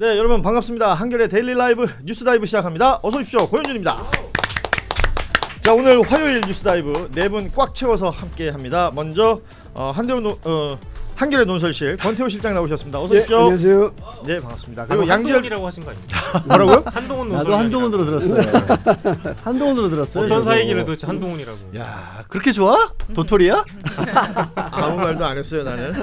네, 여러분 반갑습니다. 한겨레 데일리 라이브 뉴스 다이브 시작합니다. 어서 오십시오. 고현준입니다. 자, 오늘 화요일 뉴스 다이브 네 분 꽉 채워서 함께 합니다. 먼저 한겨레 논설실 권태호 실장 나오셨습니다. 어서 오십시오. 네, 안녕하세요. 네, 반갑습니다. 그리고 그리고 양지열이라고 하신 거 아닙니까? 뭐라고요? 한동훈 나도 한동훈으로 들었어요. 한동훈으로 들었어요. 어떤 저도. 사이길래 도대체 한동훈이라고? 야, 그렇게 좋아? 도토리야? 아무 말도 안 했어요. 나는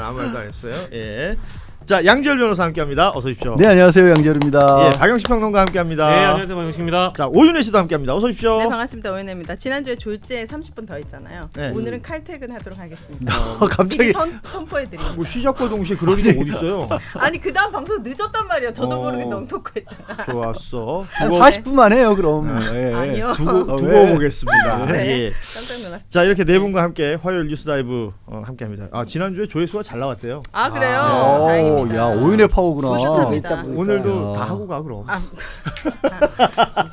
아무 말도 안 했어요. 예. 자, 양지열 변호사 함께합니다. 어서 오십시오. 네, 안녕하세요. 양재열입니다. 예, 박영식 평론가 함께합니다. 네, 안녕하세요, 박영식입니다. 자, 오윤혜 씨도 함께합니다. 어서 오십시오. 네, 반갑습니다. 오윤혜입니다. 지난주에 졸지에 30분 더 있잖아요. 네. 오늘은 칼퇴근하도록 하겠습니다. 갑자기 미리 선포해드립니다. 뭐 시작과 동시에 그럴 일이 어디 있어요? 아니 그 다음 방송 늦었단 말이에요. 저도 모르게 넉넉했다가. 좋았어. 한 40분만 해요, 그럼. 예. 아니요. 두고 왜? 보겠습니다. 네. 예. 깜짝 놀랐어요. 자, 이렇게 네 분과 함께 화요일 뉴스 다이브 함께합니다. 아, 지난주에 조회수가 잘 나왔대요. 아 그래요? 오, 다행입니다. 야, 오윤의 파워구나. 꾸준합니다. 오늘도 야. 다 하고 가 그럼.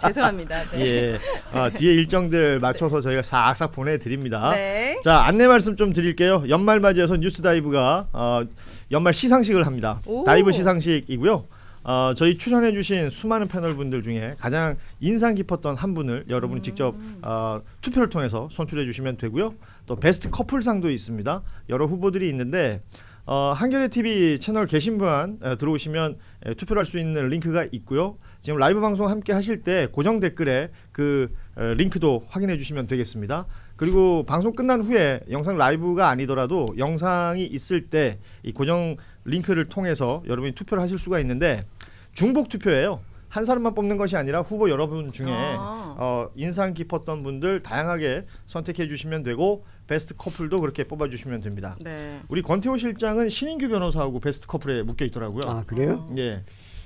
죄송합니다. 네. 예. 뒤에 일정들 맞춰서 저희가 싹싹 보내드립니다. 네. 자, 안내 말씀 좀 드릴게요. 연말 맞이해서 뉴스 다이브가 연말 시상식을 합니다. 오. 다이브 시상식이고요. 저희 출연해주신 수많은 패널분들 중에 가장 인상 깊었던 한 분을 여러분이 직접 투표를 통해서 선출해주시면 되고요. 또 베스트 커플상도 있습니다. 여러 후보들이 있는데 한겨레 TV 채널 게시판 들어오시면 투표를 할 수 있는 링크가 있고요. 지금 라이브 방송 함께 하실 때 고정 댓글에 그 링크도 확인해 주시면 되겠습니다. 그리고 방송 끝난 후에 영상 라이브가 아니더라도 영상이 있을 때 이 고정 링크를 통해서 여러분이 투표를 하실 수가 있는데 중복 투표예요. 한 사람만 뽑는 것이 아니라 후보 여러분 중에 인상 깊었던 분들 다양하게 선택해 주시면 되고 베스트 커플도 그렇게 뽑아 주시면 됩니다. 네. 우리 권태호 실장은 신인규 변호사하고 베스트 커플에 묶여 있더라고요. 아, 그래요? 예.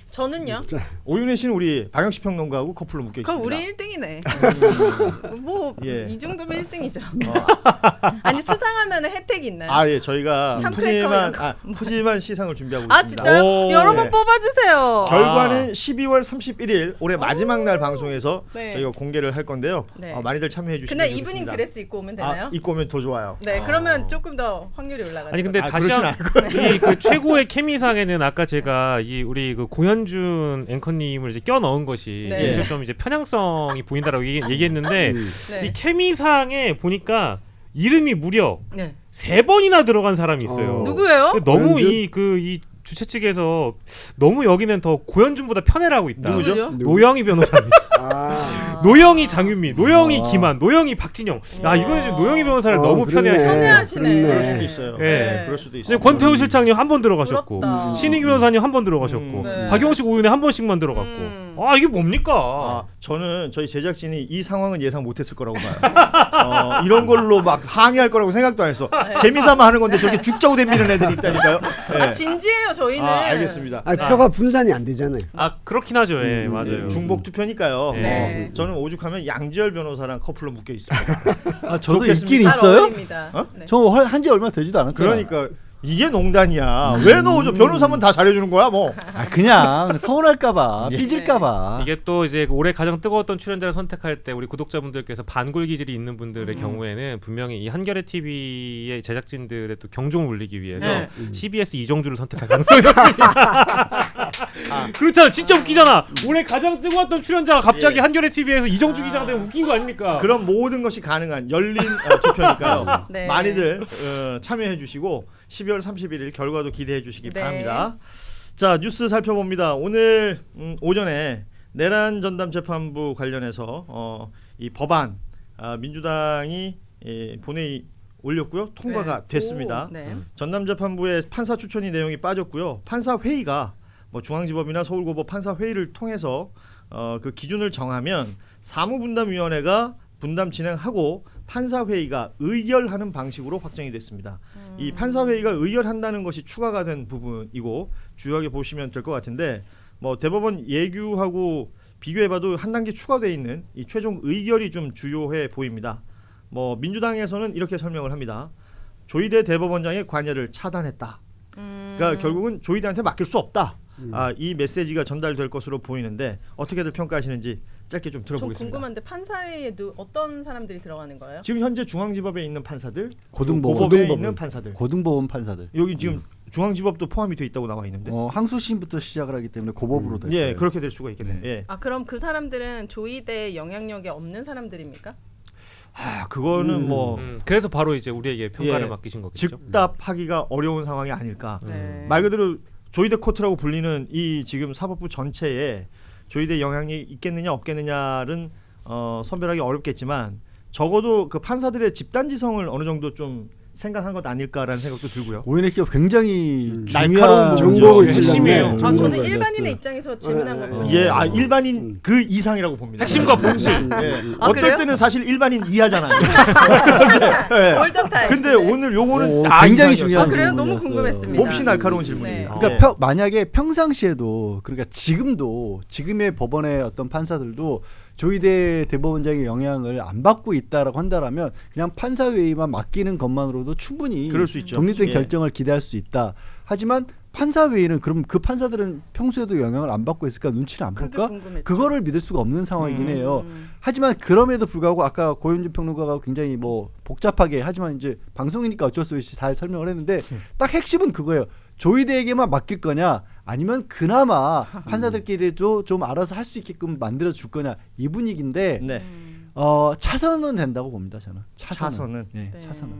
저는요? 오윤혜 씨는 우리 박영식 평론가하고 커플로 묶여 있습니다. 그럼 우리 1등이네. 뭐 이 정도면 1등이죠. 아니 수상하면 혜택이 있나요? 아, 예, 저희가 샴페인 푸짐한 시상을 준비하고 아 있습니다. 진짜요? 오. 여러분 네. 뽑아주세요. 결과는 12월 31일 올해 마지막 날 방송에서 네. 저희가 공개를 할 건데요. 네. 많이들 참여해 주시면 그날 되겠습니다. 이브닝 드레스 입고 오면 되나요? 입고 오면 더 좋아요. 네, 그러면 조금 더 확률이 올라가죠. 아니 근데 다시 그렇진 이그 최고의 케미상에는 아까 제가 이 우리 그 고현준 앵커님을 이제 껴 넣은 것이 네. 이제 좀 이제 편향성이 보인다라고 얘기했는데 네. 이 케미상에 보니까 이름이 무려 네. 3번이나 들어간 사람이 있어요. 누구예요? 근데 너무 고현준? 이 주최 측에서 너무 여기는 더 고현준보다 편애라고 있다. 누구죠? 노영희 변호사님. 아. 노영희 장윤미, 노영희 김한, 노영희 박진영. 야, 이거는 지금 노영희 변호사를 너무 그러네. 편애하시네. 편애하시네. 그럴 수도 있어요. 네. 그럴 수도 이제 있어요. 권태호 실장님 한 번 들어가셨고, 부럽다. 신인규 변호사님 한 번 들어가셨고, 네. 박영식 오윤회 한 번씩만 들어갔고. 아, 이게 뭡니까? 저는 저희 제작진이 이 상황은 예상 못했을 거라고 봐요. 이런 걸로 막 항의할 거라고 생각도 안 했어. 재미삼아 하는 건데 저렇게 죽자고 덤비는 애들이 있다니까요. 네. 아 진지해요 저희는. 알겠습니다. 아, 표가 분산이 안 되잖아요. 아, 그렇긴 하죠. 예, 맞아요. 중복 투표니까요. 네. 저는 오죽하면 양지열 변호사랑 커플로 묶여 있습니다. 아, 저도 좋겠습니다. 있긴 잘 있어요? 어울립니다. 어? 네. 저 한지 얼마 되지도 않았잖아요. 그러니까 이게 농단이야. 왜 넣어줘? 변호사면 다 잘해주는 거야, 뭐. 아, 그냥 서운할까봐, 예. 삐질까봐. 이게 또 이제 올해 가장 뜨거웠던 출연자를 선택할 때 우리 구독자분들께서 반골 기질이 있는 분들의 경우에는 분명히 이 한겨레 TV의 제작진들의 또 경종을 울리기 위해서 네. CBS 이정주를 선택할 가능성이 없습니다. 그렇잖아, 진짜 웃기잖아. 올해 가장 뜨거웠던 출연자가 갑자기 예. 한겨레 TV에서 이정주 기자가 되면 웃긴 거 아닙니까? 그런 모든 것이 가능한 열린 투표니까요. 네. 많이들 참여해 주시고 12월 31일 결과도 기대해 주시기 네. 바랍니다. 자, 뉴스 살펴봅니다. 오늘 오전에 내란 전담 재판부 관련해서 이 법안 민주당이 본회의 올렸고요. 통과가 네. 됐습니다. 오, 네. 전담 재판부의 판사 추천이 내용이 빠졌고요. 판사 회의가 뭐 중앙지법이나 서울고법 판사 회의를 통해서 그 기준을 정하면 사무분담위원회가 분담 진행하고 판사회의가 의결하는 방식으로 확정이 됐습니다. 이 판사회의가 의결한다는 것이 추가가 된 부분이고 주요하게 보시면 될 것 같은데 뭐 대법원 예규하고 비교해봐도 한 단계 추가되어 있는 이 최종 의결이 좀 주요해 보입니다. 뭐 민주당에서는 이렇게 설명을 합니다. 조희대 대법원장의 관여를 차단했다. 그러니까 결국은 조희대한테 맡길 수 없다. 이 메시지가 전달될 것으로 보이는데 어떻게들 평가하시는지 짧게 좀 저 들어보겠습니다. 궁금한데 판사회에 어떤 사람들이 들어가는 거예요? 지금 현재 중앙지법에 있는 판사들, 고등법원. 고법에 있는 판사들. 고등법원 판사들. 여기 지금 중앙지법도 포함이 돼 있다고 나와 있는데. 항소심부터 시작을 하기 때문에 고법으로 될 거예요. 예, 그렇게 될 수가 있겠네요. 네. 예. 아 그럼 그 사람들은 조이대 영향력이 없는 사람들입니까? 그거는 뭐 그래서 바로 이제 우리에게 평가를 예, 맡기신 거겠죠. 즉답하기가 어려운 상황이 아닐까. 네. 말 그대로 조이대 코트라고 불리는 이 지금 사법부 전체에 조이대 영향이 있겠느냐 없겠느냐는 선별하기 어렵겠지만 적어도 그 판사들의 집단지성을 어느 정도 좀 생각한 것 아닐까라는 생각도 들고요. 오히려 날카로운 날카로운 중요한 정보를 핵심이에요. 아 정보를 저는 알렸어요. 일반인의 입장에서 질문한 거거든요. 예, 일반인 그 이상이라고 봅니다. 핵심과 본질. 예. 아, 어떨 그래요? 때는 사실 일반인 이하잖아요. 예. 올더타임. 근데 오늘 요거는 굉장히 이상이었어요. 중요한 그래요? 너무 질문이었어요. 궁금했습니다. 몹시 날카로운 질문이에요. 네. 그러니까 만약에 평상시에도 그러니까 지금의 법원의 어떤 판사들도 조이대 대법원장의 영향을 안 받고 있다라고 한다라면 그냥 판사회의만 맡기는 것만으로도 충분히 그럴 수 있죠. 독립된 예. 결정을 기대할 수 있다. 하지만 판사회의는 그럼 그 판사들은 평소에도 영향을 안 받고 있을까 눈치를 안 그게 볼까? 궁금했죠. 그거를 믿을 수가 없는 상황이긴 해요. 음. 하지만 그럼에도 불구하고 아까 고현준 평론가가 굉장히 뭐 복잡하게 하지만 이제 방송이니까 어쩔 수 없이 잘 설명을 했는데 딱 핵심은 그거예요. 조이대에게만 맡길 거냐 아니면 그나마 판사들끼리도 좀 알아서 할 수 있게끔 만들어 줄 거냐 이 분위기인데 네. 차선은 된다고 봅니다. 저는 차선은. 네, 네. 차선은.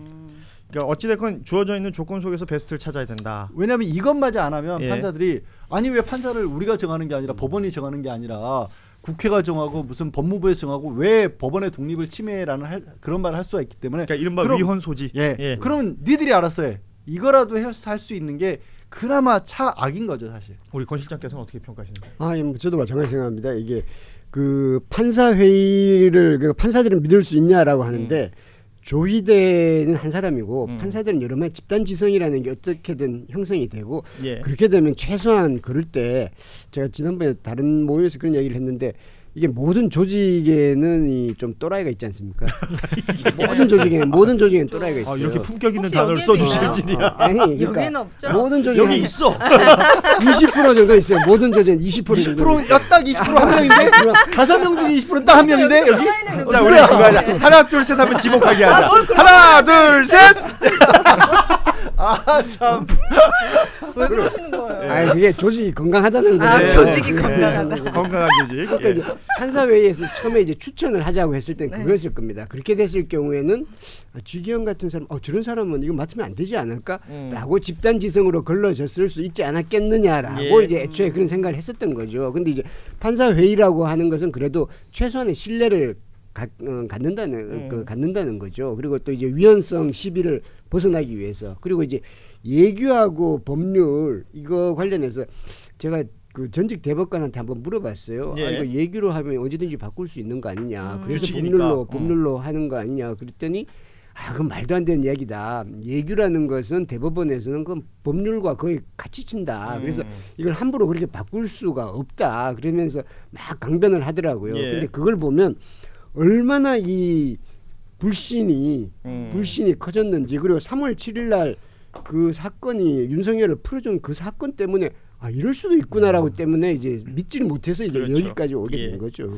그러니까 어찌됐건 주어져 있는 조건 속에서 베스트를 찾아야 된다. 왜냐하면 이것마저 안 하면 예. 판사들이 아니 왜 판사를 우리가 정하는 게 아니라 법원이 정하는 게 아니라 국회가 정하고 무슨 법무부에서 정하고 왜 법원의 독립을 침해라는 그런 말을 할 수가 있기 때문에 그러니까 이른바 그럼- 위헌 소지. 예. 그러면 니들이 알아서 해. 이거라도 할 수 있는 게 그나마 차악인 거죠 사실. 우리 권 실장께서는 어떻게 평가하시나요? 저도 마찬가지 생각합니다. 이게 그 판사 회의를 그러니까 판사들은 믿을 수 있냐라고 하는데 조희대는 한 사람이고 판사들은 여러 명 집단 지성이라는 게 어떻게든 형성이 되고 예. 그렇게 되면 최소한 그럴 때 제가 지난번에 다른 모임에서 그런 얘기를 했는데 이게 모든 조직에는 이 좀 또라이가 있지 않습니까? 모든 조직에는 또라이가 있어요. 이렇게 품격 있는 혹시 단어를 여기에도 써주실 있나요? 줄이야. 아니 여기는 그러니까 없죠. 모든 조직에 여기 있어. 20% 정도 있어요. 모든 조직은 20% 정도 20%야 딱 20%한 명인데 5명 중에 20%는 딱 한 명인데 여기 여기 자, 우리 그거 하자. 하나, 둘, 셋 하면 지목하게 하자. 하나, 둘, 셋. 참. 왜 그러시는 거예요? 아니 그게 조직이 건강하다는 거예요. 아 조직이 건강하다. 건강한 조직. 그러니까 이제 판사회의에서 처음에 이제 추천을 하자고 했을 땐 네. 그거였을 겁니다. 그렇게 됐을 경우에는 주기현 같은 사람, 저런 사람은 이거 맡으면 안 되지 않을까?라고 집단지성으로 걸러졌을 수 있지 않았겠느냐라고 예. 이제 애초에 그런 생각을 했었던 거죠. 근데 이제 판사회의라고 하는 것은 그래도 최소한의 신뢰를 갖는다는 거죠. 그리고 또 이제 위헌성 시비를 벗어나기 위해서 그리고 이제 예규하고 법률 이거 관련해서 제가 그 전직 대법관한테 한번 물어봤어요. 예. 이거 예규로 하면 언제든지 바꿀 수 있는 거 아니냐. 그래서 규칙이니까. 법률로 하는 거 아니냐. 그랬더니 그건 말도 안 되는 이야기다. 예규라는 것은 대법원에서는 그 법률과 거의 같이 친다. 그래서 이걸 함부로 그렇게 바꿀 수가 없다. 그러면서 막 강변을 하더라고요. 예. 근데 그걸 보면 얼마나 이 불신이 커졌는지 그리고 3월 7일 날 그 사건이 윤석열을 풀어준 그 사건 때문에 이럴 수도 있구나라고 때문에 이제 믿지를 못해서 이제 그렇죠. 여기까지 오게 예. 된 거죠.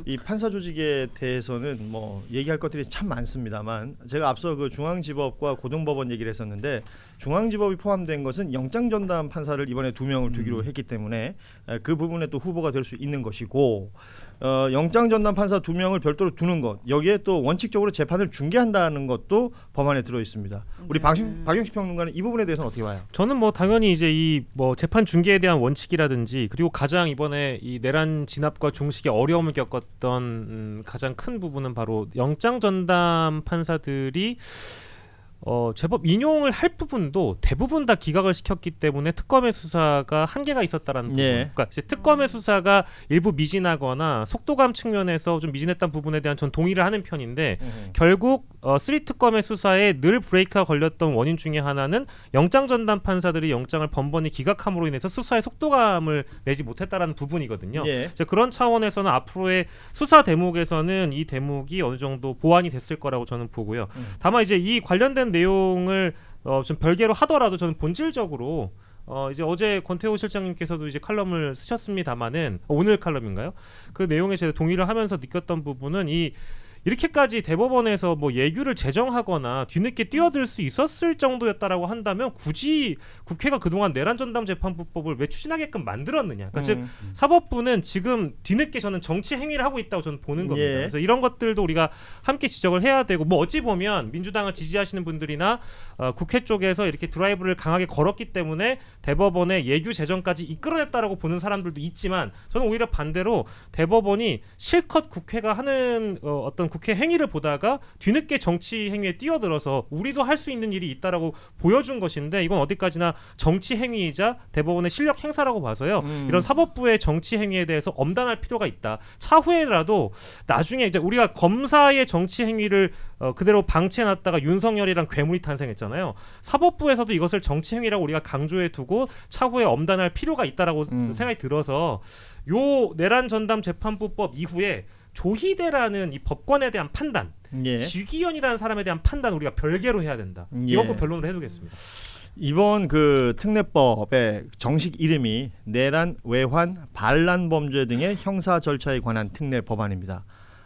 이 판사 조직에 대해서는 뭐 얘기할 것들이 참 많습니다만 제가 앞서 그 중앙지법과 고등법원 얘기를 했었는데 중앙지법이 포함된 것은 영장 전담 판사를 이번에 2명을 두기로 했기 때문에 그 부분에 또 후보가 될 수 있는 것이고 영장 전담 판사 2명을 별도로 두는 것 여기에 또 원칙적으로 재판을 중개한다는 것도 법안에 들어 있습니다. 우리 박영식 평론가는 이 부분에 대해서는 어떻게 봐요? 저는 뭐 당연히 이제 이 뭐 재판 중개에 대한 원칙이라든지 그리고 가장 이번에 이 내란 진압과 종식에 어려움을 겪었던 가장 큰 부분은 바로 영장 전담 판사들이 제법 인용을 할 부분도 대부분 다 기각을 시켰기 때문에 특검의 수사가 한계가 있었다라는 부분. 예. 그러니까 이제 특검의 수사가 일부 미진하거나 속도감 측면에서 좀 미진했던 부분에 대한 전 동의를 하는 편인데 결국 3특검의 수사에 늘 브레이크가 걸렸던 원인 중에 하나는 영장 전담 판사들이 영장을 번번이 기각함으로 인해서 수사의 속도감을 내지 못했다라는 부분이거든요. 예. 이제 그런 차원에서는 앞으로의 수사 대목에서는 이 대목이 어느 정도 보완이 됐을 거라고 저는 보고요. 다만 이제 이 관련된 내용을 좀 별개로 하더라도 저는 본질적으로 이제 어제 권태호 실장님께서도 이제 칼럼을 쓰셨습니다마는 오늘 칼럼인가요? 그 내용에 제가 동의를 하면서 느꼈던 부분은 이 이렇게까지 대법원에서 뭐 예규를 제정하거나 뒤늦게 뛰어들 수 있었을 정도였다라고 한다면 굳이 국회가 그동안 내란 전담 재판부법을 왜 추진하게끔 만들었느냐. 그러니까 즉 사법부는 지금 뒤늦게 저는 정치 행위를 하고 있다고 저는 보는 겁니다. 예. 그래서 이런 것들도 우리가 함께 지적을 해야 되고 뭐 어찌 보면 민주당을 지지하시는 분들이나 국회 쪽에서 이렇게 드라이브를 강하게 걸었기 때문에 대법원의 예규 제정까지 이끌어냈다라고 보는 사람들도 있지만 저는 오히려 반대로 대법원이 실컷 국회가 하는 어떤 국회 행위를 보다가 뒤늦게 정치 행위에 뛰어들어서 우리도 할 수 있는 일이 있다라고 보여준 것인데 이건 어디까지나 정치 행위이자 대법원의 실력 행사라고 봐서요. 이런 사법부의 정치 행위에 대해서 엄단할 필요가 있다. 차후에라도 나중에 이제 우리가 검사의 정치 행위를 그대로 방치해놨다가 윤석열이랑 괴물이 탄생했잖아요. 사법부에서도 이것을 정치 행위라고 우리가 강조해 두고 차후에 엄단할 필요가 있다라고 생각이 들어서 요 내란 전담 재판부법 이후에 조희대라는 이 법관에 대한 판단, 예. 지기현이라는 사람에 대한 판단 우리가 별개로 해야 된다. 이번 거 변론을 해두겠습니다. 이번 그 특례법의 정식 이름이 내란, 외환, 반란 범죄 등의 형사 절차에 관한 특례 법안입니다.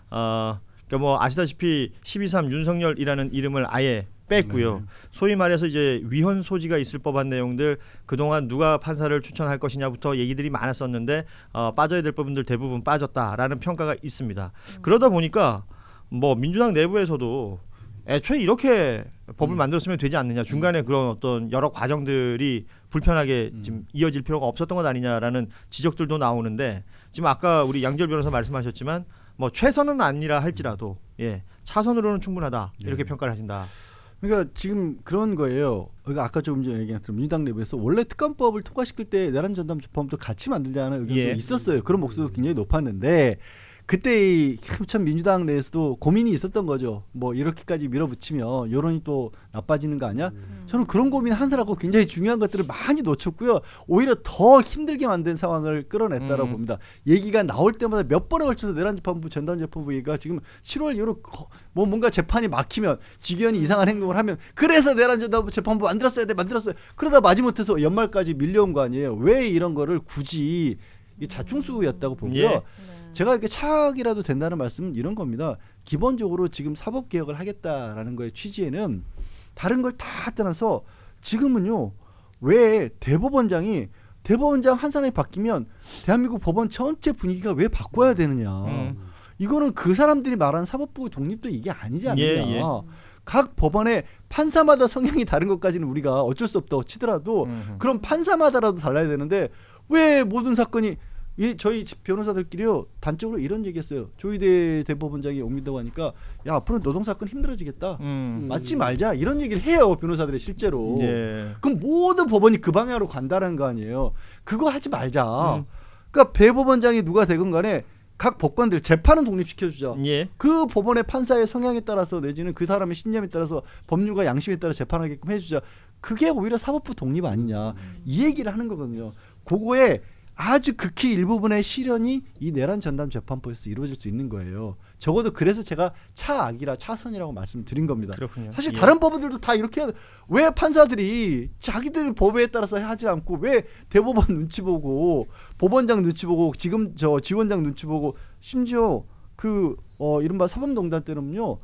그러니까 뭐 아시다시피 12.3 윤석열이라는 이름을 아예 뺐고요. 소위 말해서 이제 위헌 소지가 있을 법한 내용들 그동안 누가 판사를 추천할 것이냐부터 얘기들이 많았었는데 빠져야 될 부분들 대부분 빠졌다라는 평가가 있습니다. 그러다 보니까 뭐 민주당 내부에서도 애초에 이렇게 법을 만들었으면 되지 않느냐. 중간에 그런 어떤 여러 과정들이 불편하게 지금 이어질 필요가 없었던 것 아니냐라는 지적들도 나오는데 지금 아까 우리 양지열 변호사 말씀하셨지만 뭐 최선은 아니라 할지라도 차선으로는 충분하다 이렇게 평가를 하신다. 그러니까 지금 그런 거예요. 그러니까 아까 조금 전에 얘기했던 민주당 내부에서 원래 특검법을 통과시킬 때 내란 전담 재판부도 같이 만들자는 의견도 있었어요. 그런 목소리도 굉장히 높았는데 그때 참 민주당 내에서도 고민이 있었던 거죠. 뭐 이렇게까지 밀어붙이면 여론이 또 나빠지는 거 아니야? 저는 그런 고민 하느라고 굉장히 중요한 것들을 많이 놓쳤고요. 오히려 더 힘들게 만든 상황을 끌어냈다라고 봅니다. 얘기가 나올 때마다 몇 번에 걸쳐서 내란 재판부, 전담 재판부 얘기가 지금 7월 이후로 뭐 뭔가 재판이 막히면 지기현이 이상한 행동을 하면 그래서 내란 전담 재판부 만들었어야 돼, 만들었어요. 그러다 마지못해서 연말까지 밀려온 거 아니에요. 왜 이런 거를 굳이 이게 자충수였다고 보고요. 제가 이렇게 차악이라도 된다는 말씀은 이런 겁니다. 기본적으로 지금 사법개혁을 하겠다라는 거의 취지에는 다른 걸 다 떠나서 지금은요. 왜 대법원장 한 사람이 바뀌면 대한민국 법원 전체 분위기가 왜 바꿔야 되느냐. 이거는 그 사람들이 말하는 사법부 독립도 이게 아니지 않느냐. 각 법원의 판사마다 성향이 다른 것까지는 우리가 어쩔 수 없다고 치더라도 그럼 판사마다라도 달라야 되는데 왜 모든 사건이 저희 변호사들끼리요 단적으로 이런 얘기했어요. 조희대 대법원장이 옵니다고 하니까 야 앞으로 노동사건 힘들어지겠다. 맞지 말자 이런 얘기를 해요 변호사들이 실제로. 그럼 모든 법원이 그 방향으로 간다는 거 아니에요. 그거 하지 말자. 그러니까 대법원장이 누가 되건 간에 각 법관들 재판은 독립시켜주자. 그 법원의 판사의 성향에 따라서 내지는 그 사람의 신념에 따라서 법률과 양심에 따라 재판하게끔 해주자. 그게 오히려 사법부 독립 아니냐. 이 얘기를 하는 거거든요. 그거에 아주 극히 일부분의 실현이 이 내란 전담 재판부에서 이루어질 수 있는 거예요. 적어도 그래서 제가 차악이라 차선이라고 말씀드린 겁니다. 그렇군요. 사실 다른 법원들도 다 이렇게 왜 판사들이 자기들 법에 따라서 하지 않고 왜 대법원 눈치 보고 법원장 눈치 보고 지금 저 지원장 눈치 보고 심지어 그 이른바 사법농단 때는요.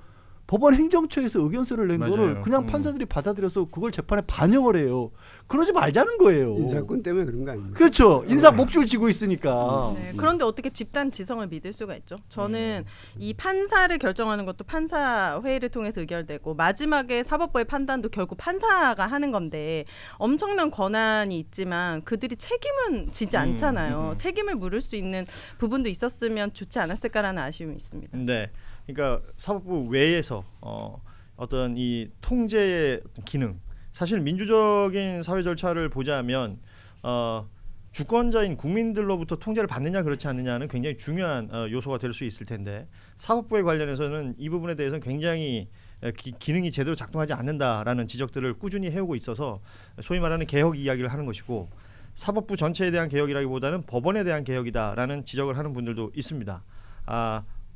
법원 행정처에서 의견서를 낸 거를 그냥 판사들이 받아들여서 그걸 재판에 반영을 해요. 그러지 말자는 거예요. 인사권 때문에 그런 거 아닙니까? 그렇죠. 인사 목줄 지고 있으니까. 그런데 어떻게 집단 지성을 믿을 수가 있죠? 저는 이 판사를 결정하는 것도 판사 회의를 통해서 의결되고 마지막에 사법부의 판단도 결국 판사가 하는 건데 엄청난 권한이 있지만 그들이 책임은 지지 않잖아요. 책임을 물을 수 있는 부분도 있었으면 좋지 않았을까라는 아쉬움이 있습니다. 네. 그러니까 사법부 외에서 어떤 이 통제의 기능, 사실 민주적인 사회 절차를 보자면 주권자인 국민들로부터 통제를 받느냐 그렇지 않느냐는 굉장히 중요한 요소가 될 수 있을 텐데 사법부에 관련해서는 이 부분에 대해서는 굉장히 기능이 제대로 작동하지 않는다라는 지적들을 꾸준히 해오고 있어서 소위 말하는 개혁 이야기를 하는 것이고 사법부 전체에 대한 개혁이라기보다는 법원에 대한 개혁이다라는 지적을 하는 분들도 있습니다.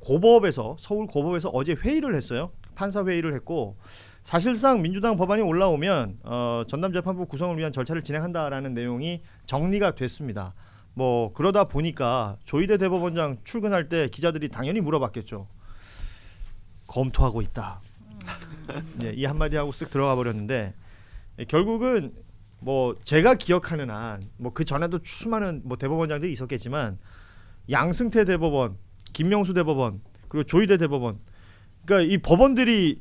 고법에서 서울 고법에서 어제 회의를 했어요. 판사 회의를 했고 사실상 민주당 법안이 올라오면 전담재판부 구성을 위한 절차를 진행한다라는 내용이 정리가 됐습니다. 뭐 그러다 보니까 조희대 대법원장 출근할 때 기자들이 당연히 물어봤겠죠. 검토하고 있다. 예, 이 한마디 하고 쓱 들어가 버렸는데 결국은 뭐 제가 기억하는 한 뭐 그 전에도 수많은 뭐 대법원장들이 있었겠지만 양승태 대법원, 김명수 대법원 그리고 조희대 대법원 그러니까 이 법원들이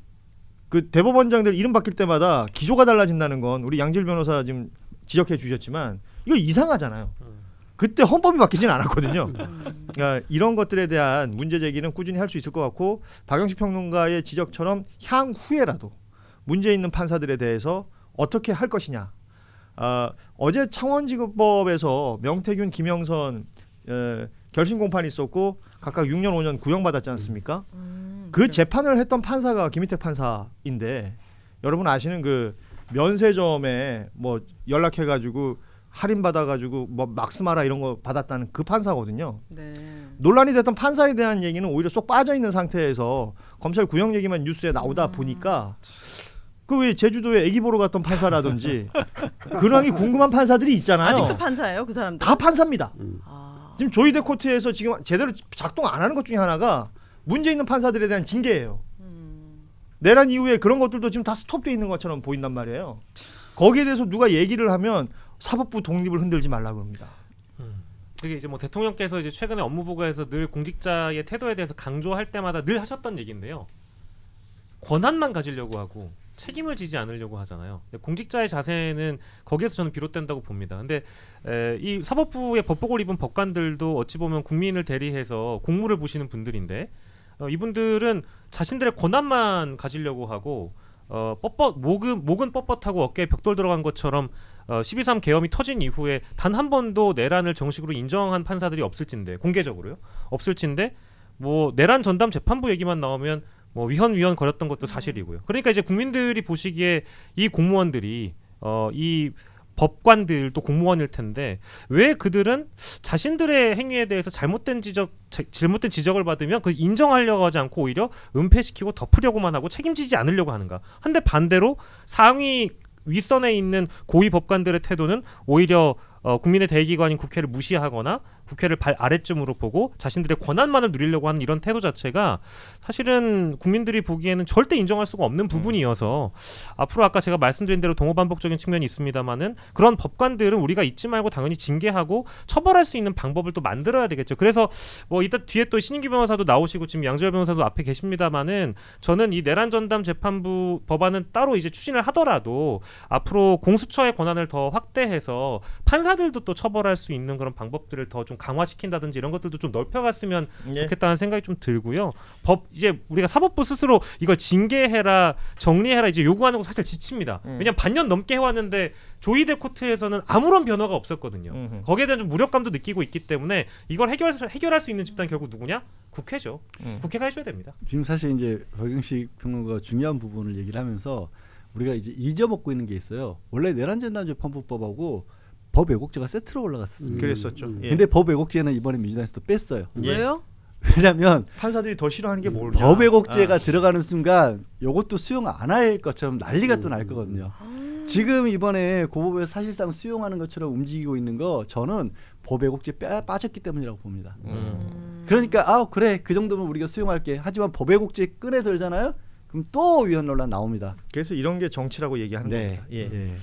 그 대법원장들 이름 바뀔 때마다 기조가 달라진다는 건 우리 양질 변호사 지금 지적해 주셨지만 이거 이상하잖아요. 그때 헌법이 바뀌진 않았거든요. 그러니까 이런 것들에 대한 문제 제기는 꾸준히 할 수 있을 것 같고 박영식 평론가의 지적처럼 향후에라도 문제 있는 판사들에 대해서 어떻게 할 것이냐. 어제 창원지법에서 명태균, 김영선 결심 공판이 있었고 각각 6년, 5년 구형받았지 않습니까? 그 재판을 했던 판사가 김희택 판사인데 여러분 아시는 그 면세점에 뭐 연락해가지고 할인 받아가지고 뭐 막스마라 이런 거 받았다는 그 판사거든요. 네. 논란이 됐던 판사에 대한 얘기는 오히려 쏙 빠져 있는 상태에서 검찰 구형 얘기만 뉴스에 나오다 보니까 그 왜 제주도에 애기 보러 갔던 판사라든지 근황이 궁금한 판사들이 있잖아요. 아직도 판사예요, 그 사람들? 다 판사입니다. 아. 지금 조희대 코트에서 지금 제대로 작동 안 하는 것 중에 하나가 문제 있는 판사들에 대한 징계예요. 내란 이후에 그런 것들도 지금 다 스톱돼 있는 것처럼 보인단 말이에요. 거기에 대해서 누가 얘기를 하면 사법부 독립을 흔들지 말라고 합니다. 그게 이제 뭐 대통령께서 이제 최근에 업무보고에서 늘 공직자의 태도에 대해서 강조할 때마다 늘 하셨던 얘기인데요. 권한만 가지려고 하고 책임을 지지 않으려고 하잖아요. 공직자의 자세는 거기에서 저는 비롯된다고 봅니다. 근데 이 사법부의 법복을 입은 법관들도 어찌 보면 국민을 대리해서 공무를 보시는 분들인데 이분들은 자신들의 권한만 가지려고 하고 목은 뻣뻣하고 어깨에 벽돌 들어간 것처럼 12.3 계엄이 터진 이후에 단 한 번도 내란을 정식으로 인정한 판사들이 없을진데 공개적으로요 없을진데 뭐 내란 전담 재판부 얘기만 나오면 뭐 위헌 거렸던 것도 사실이고요. 그러니까 이제 국민들이 보시기에 이 공무원들이 이 법관들도 공무원일 텐데 왜 그들은 자신들의 행위에 대해서 잘못된 지적을 받으면 그 인정하려고 하지 않고 오히려 은폐시키고 덮으려고만 하고 책임지지 않으려고 하는가? 한데 반대로 상위 윗선에 있는 고위 법관들의 태도는 오히려 국민의 대기관인 국회를 무시하거나 국회를 발 아래쯤으로 보고 자신들의 권한만을 누리려고 하는 이런 태도 자체가 사실은 국민들이 보기에는 절대 인정할 수가 없는 부분이어서 앞으로 아까 제가 말씀드린 대로 동호반복적인 측면이 있습니다만은 그런 법관들은 우리가 잊지 말고 당연히 징계하고 처벌할 수 있는 방법을 또 만들어야 되겠죠. 그래서 뭐 이따 뒤에 또 신인규 변호사도 나오시고 지금 양지열 변호사도 앞에 계십니다만은 저는 이 내란 전담 재판부 법안은 따로 이제 추진을 하더라도 앞으로 공수처의 권한을 더 확대해서 판사들도 또 처벌할 수 있는 그런 방법들을 더 좀 강화시킨다든지 이런 것들도 좀 넓혀갔으면 좋겠다는 생각이 좀 들고요. 이제 우리가 사법부 스스로 이걸 징계해라, 정리해라 이제 요구하는 거 사실 지칩니다. 왜냐면 반년 넘게 해왔는데 조희대 코트에서는 아무런 변화가 없었거든요. 거기에 대한 좀 무력감도 느끼고 있기 때문에 이걸 해결할 수 있는 집단 결국 누구냐? 국회죠. 국회가 해줘야 됩니다. 지금 사실 이제 박영식 평론가가 중요한 부분을 얘기를 하면서 우리가 이제 잊어먹고 있는 게 있어요. 원래 내란전담재판부법하고 법 왜곡죄가 세트로 올라갔었습니다. 그랬었죠. 예. 근데 법 왜곡죄는 이번에 민주당에서 또 뺐어요. 왜요? 왜냐하면 판사들이 더 싫어하는 게 뭘까? 법 왜곡죄가 들어가는 순간 이것도 수용 안 할 것처럼 난리가 또 날 거거든요. 지금 이번에 고법에 사실상 수용하는 것처럼 움직이고 있는 거 저는 법 왜곡죄 빠졌기 때문이라고 봅니다. 그러니까 그래 그 정도면 우리가 수용할게. 하지만 법 왜곡죄 꺼내 들잖아요. 그럼 또 위헌 논란 나옵니다. 그래서 이런 게 정치라고 얘기하는 겁니다. 예.